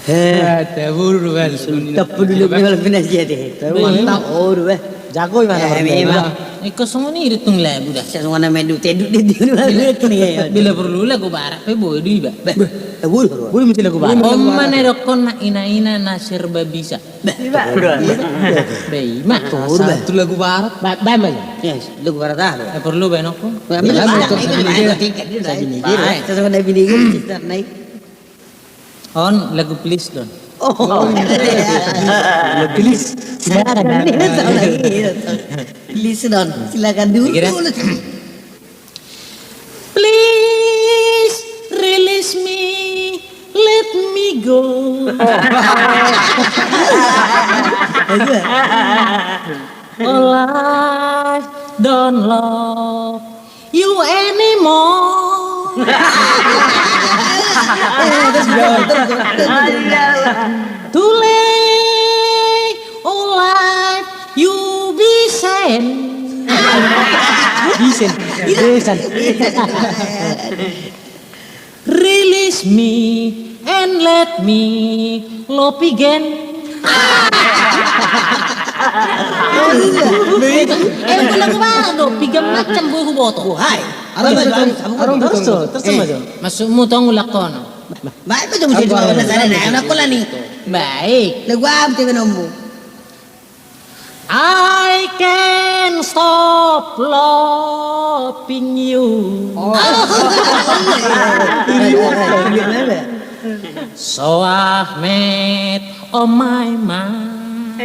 Tabur bal. Tappu dulu bel pinas jadi. Mantap or weh. Jago mana Memang. Ikaw semua ni hitung lah budak. Saya sungguh medu teduk di mana ni. Bila perlu lah ko barak pe boy di ba. Tabul. Bulu mesti lagu baru. Om mana dokon na ina na serba bisa. Bei mak Tur tu lagu barat. Baik aja. Yes, lu barat ah. Perlu ba noko? Saya sungguh nabi ni kita naik. On lagu please don. Oh, Please. silakan. Please don, silakan dulu. Please release me, let me go. Oh life don't love you anymore. Too late, oh life you be sad. Desan. Release me and let me love again. Itu lagu mana do? Pigam macam buku boto. Hai. Arong betul. Terus aja. Masukmu tong ulakon. Baik betul mesti jual pada sana nak nak pula ni. Baik. Lagu apa tu nombor? I can stop loving you. So I've made on my mind.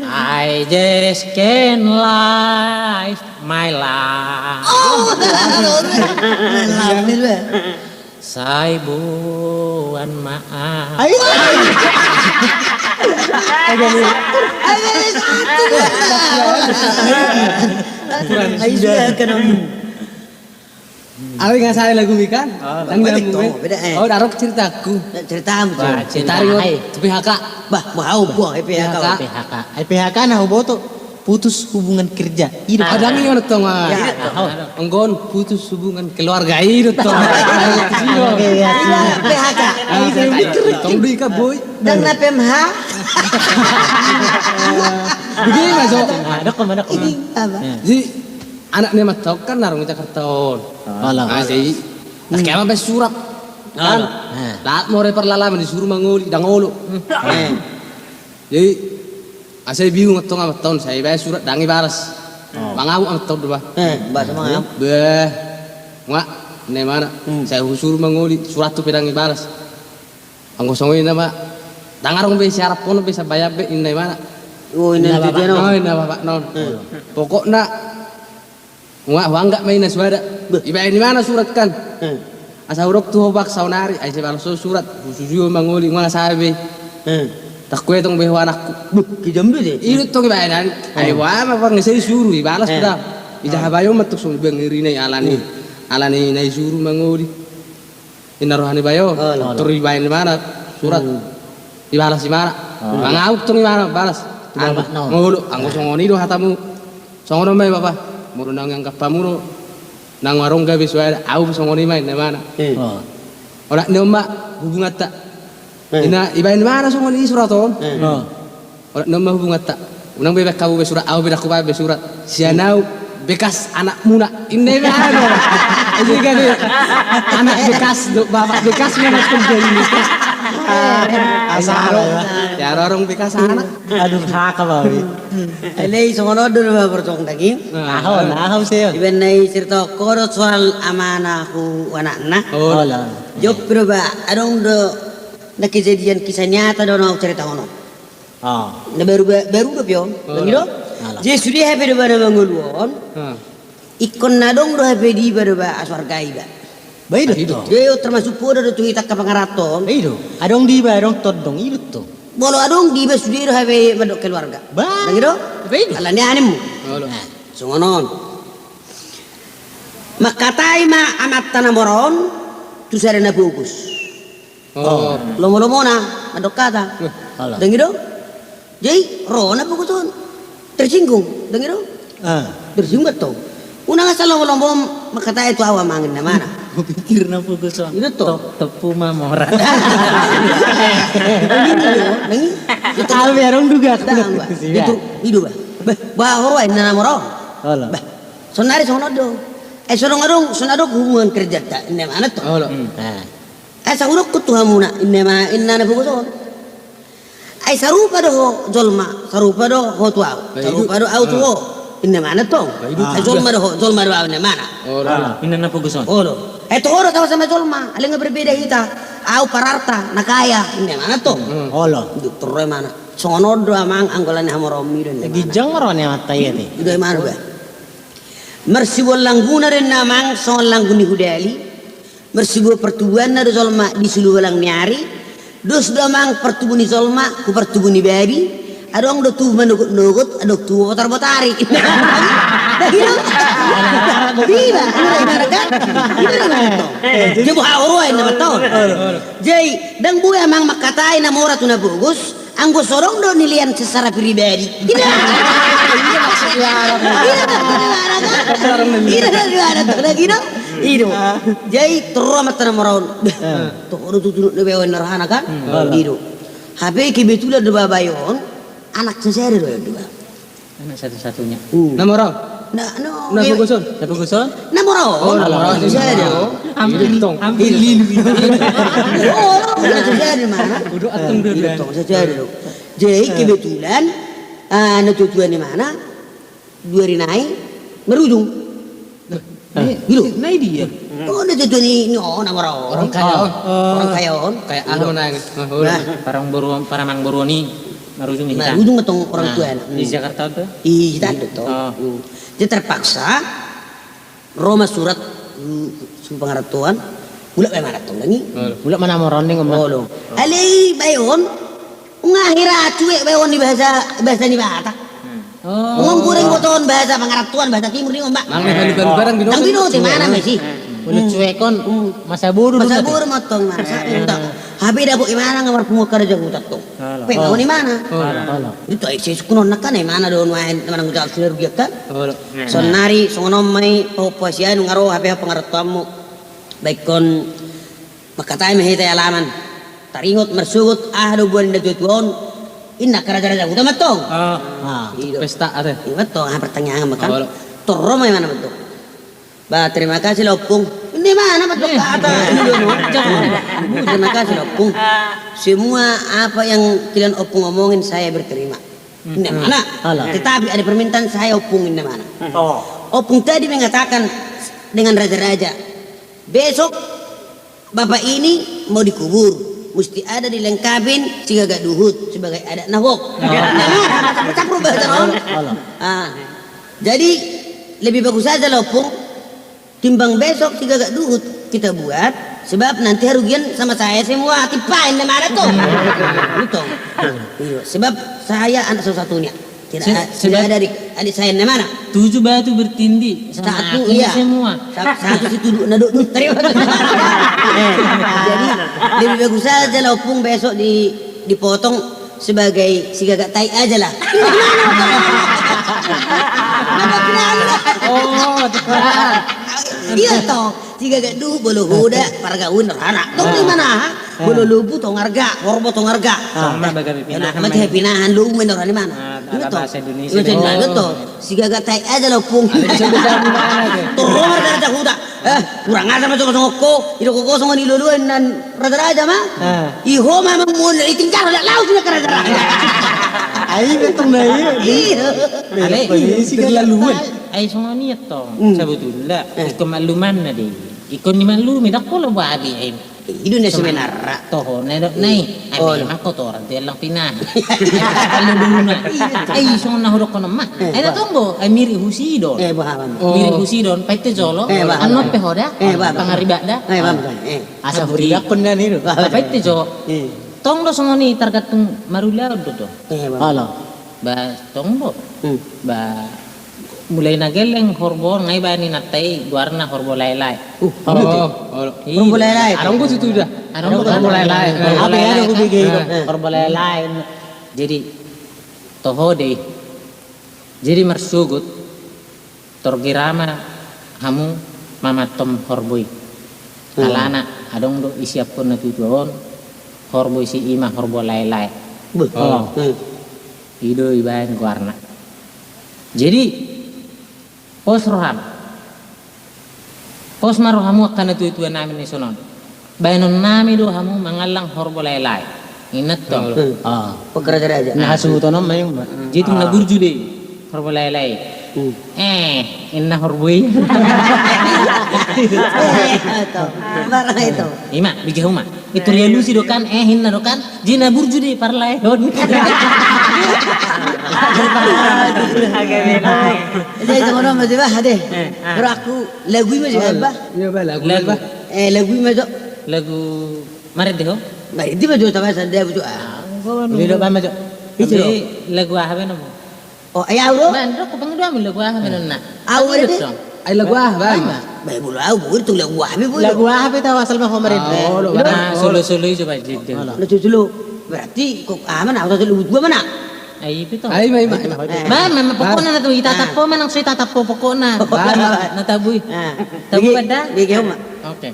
I just can't live my life. Saya buan maaf. Ayo sudah kena. Awi nggak saya lagu ikan. Oh, darok ceritaku. Cerita apa? Cari PHK. Bah, mau buah PHK. PHK. PHK nah boto putus hubungan kerja. Hidup ada nih orang tong. Enggon putus hubungan keluarga hidup tong. PHK. Tong di ka boy. Dan na PMH. Begini mas. Ada kemana? Jadi anaknya mas tau kan narung Jakarta. Jadi kaya sampai surat kan. Laat mau perlalaman disuruh manguli dangolo. Jadi saya bingung atau nggak tahun saya bayar surat dangi baras. Mangawu am tahun dua. Bahasa mangap. Beh, nggak, ne mana? Saya suruh manguli surat tu pedangi baras. Anggo songoi nama, dangarong be syarat pun bisa bayar be ini mana? Oh ini dia no. Oh ini bapak non. Pokoknya nggak nggak main suara. Iba ini mana surat kan? Asa urok tu hobak saunari. Aja balas surat. Susu manguli nggak sabe. Tak kue tong behu anakku. Kijambe deh. Itu tong bayaran. Ayo apa bang saya suruh balas sudah. Ija habayo matuk sung bengiri nai alani nai suruh manguli. Inarohani bayo. Turi bayan mana surat. Dibalas di mana? Mangauk tong di mana balas. Ngulu anggo songoni do hatamu. Songono mai bapak. Muru nang yang kapamuro. Nang warung gawe suara au songoni mai di mana? Ora ne mbak hubungan tak. Ina ibain mana songoni suraton? Ora nama hubungan tak. Unang bebek kamu be surat au beda ku be surat. Sianau bekas anak muna. Ini mana? Ini kan anak bekas bapak bekas mana kerja ini? Asal ya orang bekas anak. Aduh hak bawi. Elei songono dulu bercong daging. Nahon sih. Iben nai cerita koro soal amanahku anak-anak. Oh. Jok berubah. Adong do na kejadian kisah nyata dono cerita ono. Na baru do pio. Ngido? Je sudi hape do bana manguluon. Ikon na dong do hape di baru ba aswarga iba. Baik Yo termasuk podo do tuita ka pangaraton. Itu. Adong di ba adong todong itu tuh. Bolo adong di ba sudi do hape madok keluarga. Ngido? Baik. Ala ni animu. Songonon. Makatai ma amat tanamoron tu sarena bukus. Lomo-lomo na madok kata. Dengido? Jadi rona buku tuh tersinggung, dengido? Tersinggung tuh. Una nga sa lombo makatay itu awa mangin na mana. Kupikir na po gusto. Ito to. Tepu mamora. Ito Merong duga. Ito ido ba. Ba horwa na namoro. Wala. Sonari sonodo. Sonado hubungan kerja ta inna mana to. Sa urok ko tuha muna inna na buguson. Ay sarupa do jolma sarupa do ho tuaw sarupa do au tuo inna mana to. Ay jolma do inna mana. Ina na po gusto. Olo. Ito oro tawa sama jolma. Aling nga berbeda hita. Au pararta nakaya inna mana to. Olo. Turre mana. Sonodo amang anggolan hamoro miro inna mana. Gijang maron ya matay ito. Ito mana ba? Mersibo langguna rin namang son langguni hudali. Mersibo pertubuhan na zolma di suluwalang nyari. Dos damang pertubuni zolma ku pertubuni babi. Adong do tu menugut adong tu botar-botari. Viva, Jadi buha uroi na betul. Jadi dang buya mang makatai na mora tu na bagus. Anggo sorong do nilian secara pribadi. Jadi terus mata moraun. Tuh udah tuh lebewan nerhana kan? Gitu. Habis kebetulan dua bayon, anak saya ada dua. Anak satu-satunya. Namorong. Nah, Nah, Buguson. Siapa gusto? Namorong. Saya ada. Hampir lilu. Saya ada mana? Udah atung duluan. Saya ada. Jadi kebetulan anak tujuan di mana? Dua hari naik merujung. Gitu. Nah dia. Oh, anak tujuan ini orang kaya. Orang kaya. Kayak ahon nang. Parang boroni marujung Nah, kita. ujung ketong orang tua. Di Jakarta tuh. Iya, itu. Dia terpaksa Roma surat pengaratuan bulat mana tuh lagi? Bulat mana moron nih ngomong. Oh, ali bayon ngahira cuek bayon di bahasa ni Batak. Ngomong goreng boton bahasa pengaratuan bahasa timur ni mbak. Mang balik barang bino. Nang bino di mana masih? Bulat cuek kon masa bodoh. Masa bodoh motong masa itu. Habis dah buat mana ngamar pungut kerja gutat tuh. Pengen di mana? Itu saya kuno nakan mana doon main mana ngucal sinergi kan? Sonari songonom may paupuasian ngaro HP pengaratuanmu. Baik kon makatay mahita alaman. Taringot mersugut do buwan na tutuon. Inna karaja-raja gutat matong. Pesta ate. Matong pertanyaan makan. Toro may mana betul. Ba terima kasih Lopung. Ini mana betul kata? Terima kasih Opung. Semua apa yang kalian Opung ngomongin saya berterima. Ini mana? Tetapi ada permintaan saya Opung ini mana? Opung tadi mengatakan dengan raja-raja, besok bapak ini mau dikubur, mesti ada dilengkapin cigagak duhut sebagai adat nahok. Campur bahasa orang. Jadi lebih bagus saja Opung. Timbang besok tiga gak duhut kita buat sebab nanti harugian sama saya semua tipain mana tuh itu sebab saya anak satu-satunya tidak ada adik saya mana 7 batu bertindih satu iya semua satu situ naduk terima jadi lebih bagus saja Opung besok dipotong sebagai si gagak tai aja lah. Iya toh, si gagak duh bolo huda para gaun anak. Tong di mana? Bolo lubu tong harga, horbo tong harga. Sama bagai pinahan. Macam pinahan lu menor di mana? Itu bahasa Indonesia. Itu si gagak tai aja lo pung. Turun dari huda. Kurang aja macam kosong itu kosong ni luluan dan raja mah. Iho memang mau tingkah laut punya raja. Ay, betong na yun. Iya. Terlaluan. Ay, sunga niya to. Sebetulnya, ikaw maluman na di. Ikaw ni malumi, dako lang wabi. Ay, Indonesia menara. toho, na ay, memang ko to, orang lang pinah. Ay, dulu na. Ay, sunga nahurok ko naman. Ay, natunggo, ay miri husidon. Bahaman. Miri husidon, paite jolo. Ano pehoda? Pangaribada. Asa huridak pun na nilo. Paite jolo. Tong lo songo ni tergantung marulaw do. Halo. Ba tong lo. Ba mulai nageleng horbon ngai ba ni natai warna horbo lailai. Horbo lailai. Arong ko situ dah. Arong horbo lailai. Apa ya aku bikin horbo lailai. Jadi toho deh. Jadi mersugut torgirama kamu mama tom horboy. Alana adong do isiap pun na tujuan horboy si ima horbo lai-lai. Ido ibayan guarna. Jadi pos roham. Pos maro hamu akan tujuan namin ni sonon. Bayanon nami do hamu mangalang horbo lai-lai. Ingat to. Pekerja aja. Nah suhutono mayung. Jadi na burju de horbo lai-lai. Inna horboy. Itu. Barang itu. Ima, bigi huma. Itu relusi dokan, hinna dokan, jina burju di parlay don. Jadi itu mana masih bah deh. Kalau aku lagu masih bah. Iya bah lagu. Lagu masih. Lagu maret deh ho. Baik, itu masih sama sandia bujuk. Lido ba majo. Itu lagu ah be namo. Oh, ayah bro. Man, ko pangdo am lagu ah be nonna. Au deh. Ay lagu bang. Baik bulu au bulu tu lagu ah bulu. Lagu ah be tahu asal mah homaret. Nah, solo-solo coba jadi. Lu dulu. Berarti kok aman aku tuh lu gua mana? Ay pito. Ay may. Mama pokoknya na to itatapo man ang say tatapo pokoknya. Nataboy. Tabu kada? Bigi huma. Okay.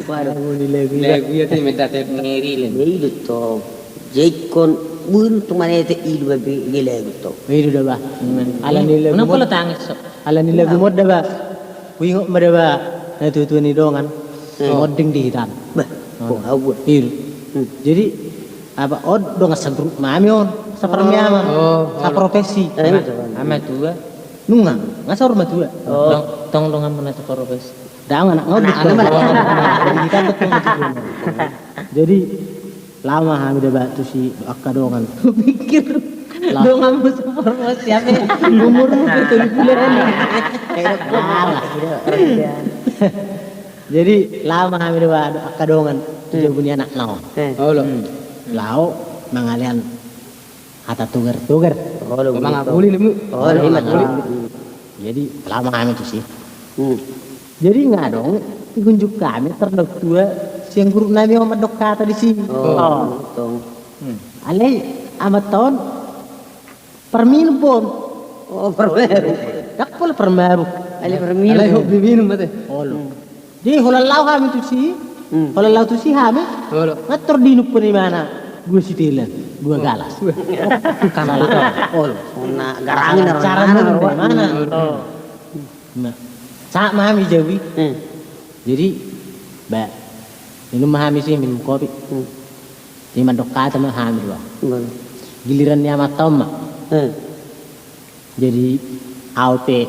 Lagu ya teh minta teh ngiri len. Itu toh. Jekon buru tu mana itu ilu babi gila gitu. Itu dah bah. Ala nila Kenapa gumod. lo tangis sok? Ala nila gumod dah bah. Wingok mada bah. Na tu ni dongan. Moding di hitan. Bah, kau tahu. Itu. Jadi apa dong sa grup mami on sa parmiama. Sa profesi. Ama tua. Nungang, ngasar rumah tua. Tong dong amun na profes. Dah anak ngodut. Kita betul. Jadi lama kami dah batu si akadongan. Pikir dong amun sa profes siapa? Umurmu betul bulan. Jadi lama kami dah batu akadongan. Tujuh punya anak naon. Oh lo. Lau mangalian hata tuger. Mang aku li mu. Jadi lama kami tu sih. Jadi nggak dong, dikunjuk kami terdok dua siang guru nabi Muhammad dok kata di sini. Tong. Alai amat tahun permin pun. Permeru. Tak pula permeru. Ali permeru. Alai hobi minum mate. Jadi holalau kami tu sih. Holalau tu sih kami. Oh lo. Ngatur di numpun di mana? Dua sitilan, dua galas. Kamala. Nah, garangin Cara orang mana? Nah, saat mami jawi. Jadi, mbak, minum mami sih minum kopi. Di mandok kata mami dua. Gilirannya amat tom. Jadi, aupe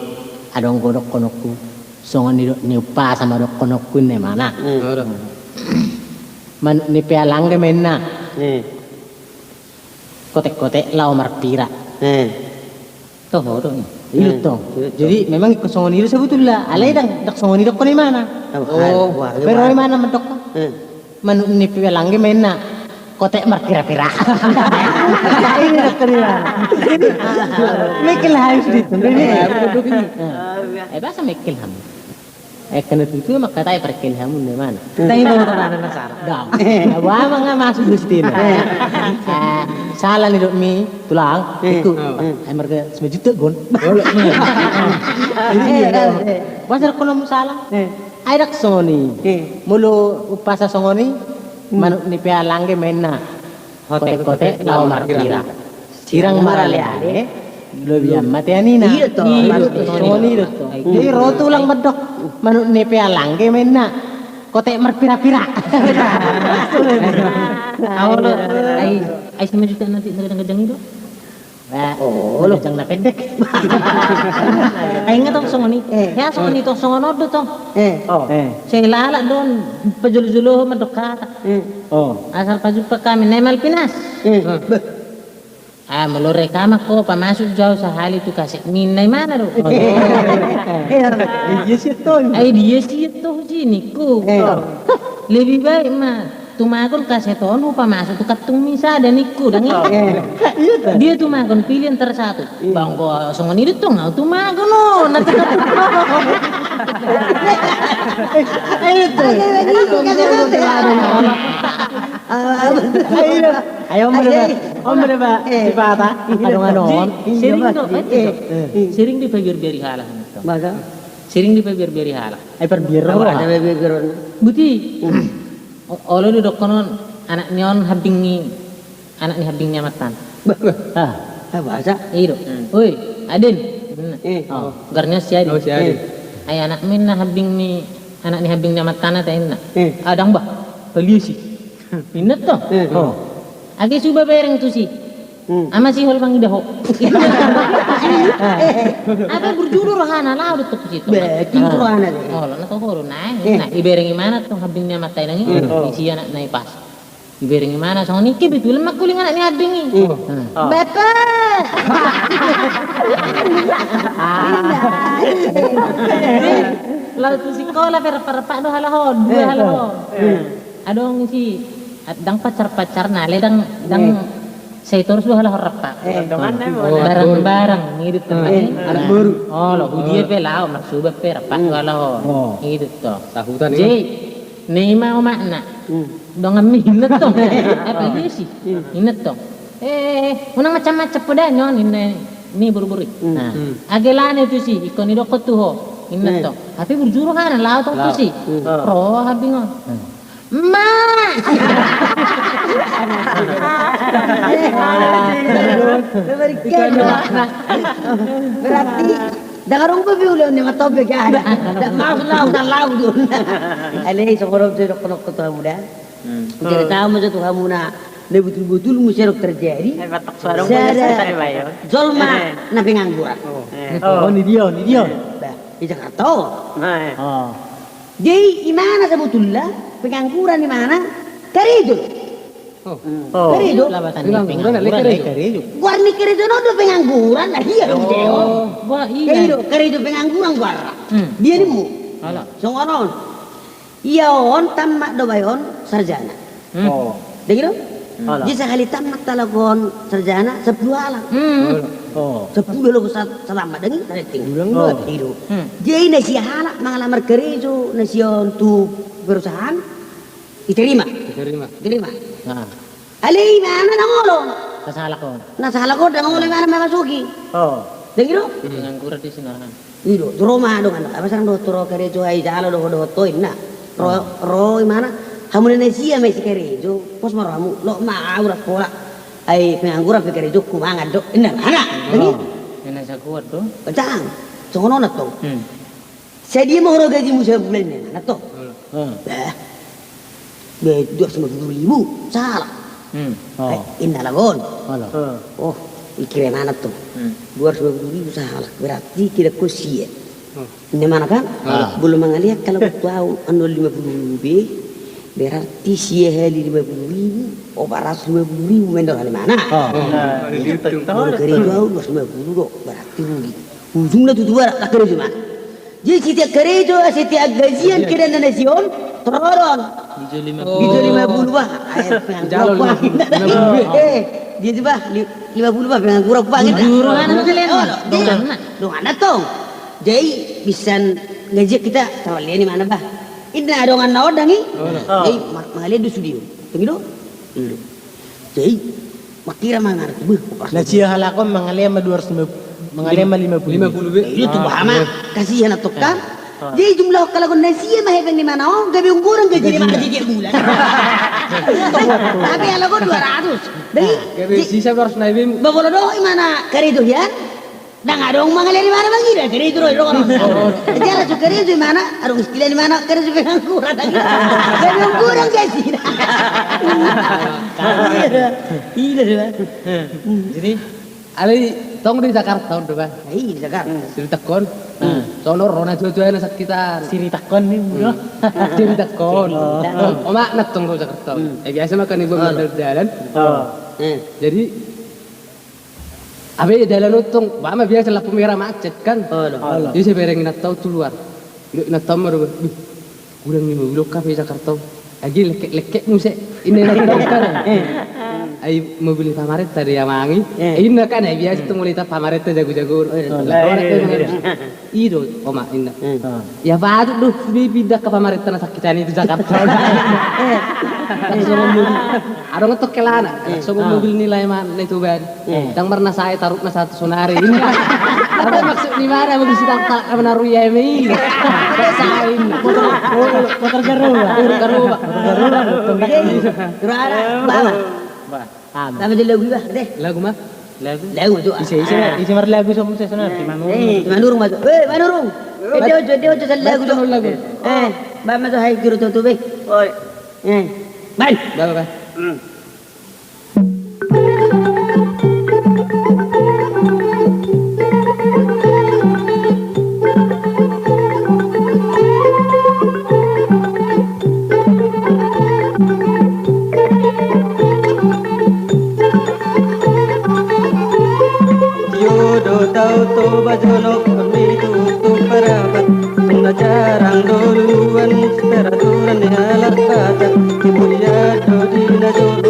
adong godok konokku. Songon ni upa sama dok konokku ne mana? Oh lo. Man ni pialang de menna. Kotek-kotek lau marpira. Toh dong. Itu toh. Jadi memang ikut songon itu sebetulnya. Alai dak songon itu kau di mana? Pero di mana mentok? Manu ni pialang de menna. Kotek marpira-pira. Ini dak di mana? Mikil harus itu. Bahasa mikil ham. Kena itu mak kata perkel hamun di mana? Tapi bawa tanah nasar. Dah. Wah mangga masuk gusti. Salah nih dok mi tulang. Ikut. Emar ke 9 juta gon. Pasar kono salah. Airak songoni. Mulu upasa songoni. Manuk ni pialang ke mena. Kotek-kotek lau markira. Sirang marale. Lebih amat ya Nina. Iya toh. Songoni itu. Jadi rotu ulang bedok. Manuk ni pialang ke mena. Kotek marpira-pira. Awal ai 9 juta nanti ngedang itu. Lo jangan pendek. Ai ingat tong songoni. Ya songoni tong songono do tong. Saya lala don pejulu-julu mendoka. Asal paju kami nemal pinas. Melore kama ko pamasuk jauh sehali tu kasih minai mana do? Dia sih tuh. Ai dia sih tuh sini ku. Lebih baik mah tumagon kasih tonu pamasuk tu katung misa dan iku dan dia tumagon pilih antara satu. Bang ko songon itu tuh ngau tumagon no. Nanti Ayo mereka sifata adong-adongan. Sering di biar-biari halah. Maka Sering di biar-biari halah. Ay perbiero ada beber. Buti. Olo ni dokonon anak nion habingnya matan. Bahasa. Iyo. Oi, Adin. Garnya si Adin. Oh si Adin. Ay anak min na habing ni habingnya matan na tayo na. Adang ba? Palisi. Inat to. Agi suba bereng tu si. Ama si hol pangidah ho. Apa berjuru rohana lah udah tuh situ. Betul rohana deh. Oh, na to horo na. Na ibereng mana tong habingnya matay nang isi anak na ipas. Ibereng mana so ni ke betul makuling anak ni habing ni. Bapa. Lalu tu sekolah perapa do halahon, dua halahon. Adong si dang pacar-pacar na le dang saya terus dua halah repak. Barang-barang ngidit tempat ini. Anak baru. Oh, lo dia pe lao maksuba pe repak halah. Ngidit to. Tahutan Jadi Neima o makna. Dong minat to. Apa dia sih? Minat to. Unang macam-macam pada nyon ini buru-buru. Nah, agelane tu sih ikon idok tu ho. Inna to. Tapi berjuru kan laut to sih. Roh habis ngon. Ma. Berarti Dakarong pa biulan ni matobe ka ada. Maaf laut dan laut dun. Alay sokorong sa konok ko kamu dah. Cerita mo sa kamu na betul-betul musyarok terjadi. Saya Zolma na pengangguran. Oh, ni dia. Di Jakarta. Jadi imana sebetulnya pengangguran di mana? Karido. Karido. Karido. Guarni karido no do pengangguran lah dia dong dia. Wah, iya. Karido pengangguran guarra. Dia ni mu. Ala. Songonon. Iya on tamat do bayon sarjana. Degiro? Jadi sekali tamat talagon sarjana 10 alang. 10 lo selamat dengan rating. Bulan itu. Jadi nasi halak mengalamar kerja nasi untuk perusahaan diterima. Nah, Alay mana nangolong? kasalak ko. Nasahala ko nangolong mana memasuki. Degiro? Pengangguran di sini. Ido, Roma dong anak. Apa sang dokter kerja ai jalo do toin na. Ro mana? Kamu nasi ya masih kerja. Pos maramu lo maura pola. Ai pengangguran kerja kumangan do. Ina anak. Dengi? Enak saya kuat tuh. Bacaan. Songono na to. Saya dia mau gaji musa bulan ni. Na to. Be 250.000 salah. Inna lagon. Oh, ikire mana tuh? 250.000 salah. Berarti tidak kusia. Ini mana kan? Belum mengaliat kalau tahu anu 50.000 berarti sia hali 50.000, 450.000 mendor dari mana? Kalau kerja jauh 250 do, berarti rugi. Ujungnya tu dua tak kerja mana? Jadi setiap kerja, setiap gajian kira nasion turun. Bisa 50 bah. Jalur 50. Dia tu bah 50 bah pengangguran banget. Juru kan kalian. Dong anak tong. Jadi bisa gaji kita tahu lihat di mana bah? Ini ada orang nawar dangi. Jadi mengalir di studio. Tengok itu. Jadi makira mangar tu. Na siya halakon mangalia ma 250. Mangalia ma 50. Itu tu bahama kasihan atau kan? Jadi jumlah kalau nasi mah hebat di mana? Oh, gabi ukuran gaji di mana gaji bulan. Tapi kalau 200. Gabi sisa 200.000. Bawa doh mana? Kari itu ya? Dang adong mangalir di mana bang ira? Kari itu roh. Jangan tu kari itu di mana? Adong istilah di mana? Kari itu pengangguran. Gabi ukuran gaji. Iya. Jadi ali tong di Jakarta udah kan? Iya di Jakarta. Di Tekon. Sono rona jojo na sekitar. Siri takon ni bro. Di Tekon. Oma natong di Jakarta. Biasa makan ibu jalan. Jadi abe jalan utong, bama biasa lah pemerah macet kan. Jadi saya berengin natau tu luar. Natau maru. Kurang ni mobil kafe Jakarta. Lagi lekek musik. Ini natau kan. Ay mobil pamaret tadi yang mangi. Ini kan ay biasa tu mulai pamaret jago-jago. Ido oma inna. Ya baru duh pindah ke pamaret tanah sakitan itu Jakarta. Ada ngetok kelana. Sobo mobil nilai mana itu ban. Yang pernah saya taruh na satu sonari. Apa maksud di mana mobil sidang tak menaruh ya ini. Sain. Motor garuba. Bawa. Nama dia lagu bah, deh. Lagu mah? Lagu tu. Isi mar lagu sama saya sana. Manurung masuk. Manurung. Dia ojo lagu tu. Ba masuk hai kiro tu be. Oi. Baik. Bawa. Bajolo kami tutup perabat Tunda jarang duluan Sepera duran di alat kaca Ibu ya dodi na jolo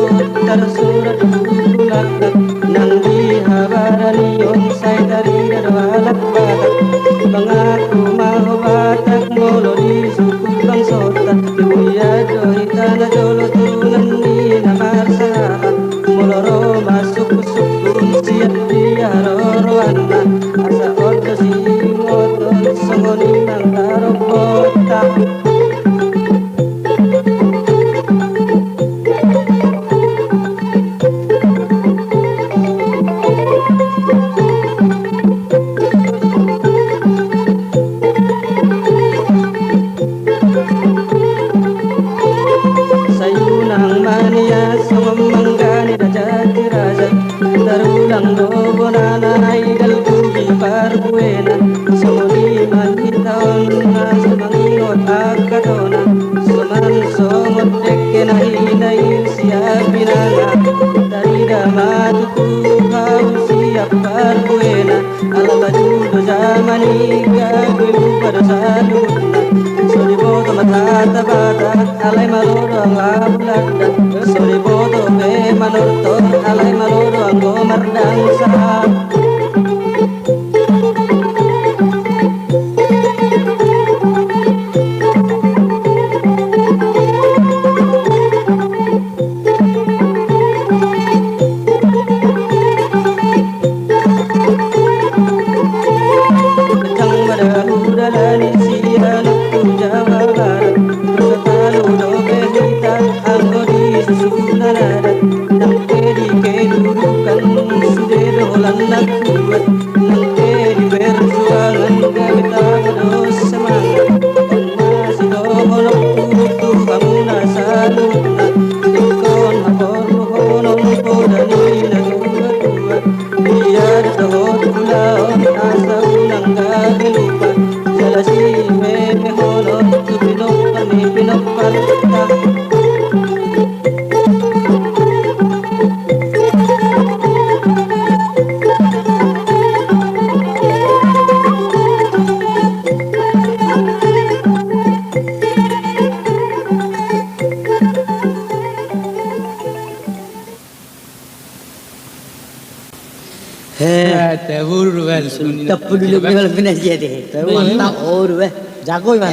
saluna Sori bodo matata bata alay maloro ang labulada Sori bodo be manurto alay maloro ang gomardang sa Tebur bel. Tappu dulu kalau kena jadi. Mantap or weh. Jago gimana?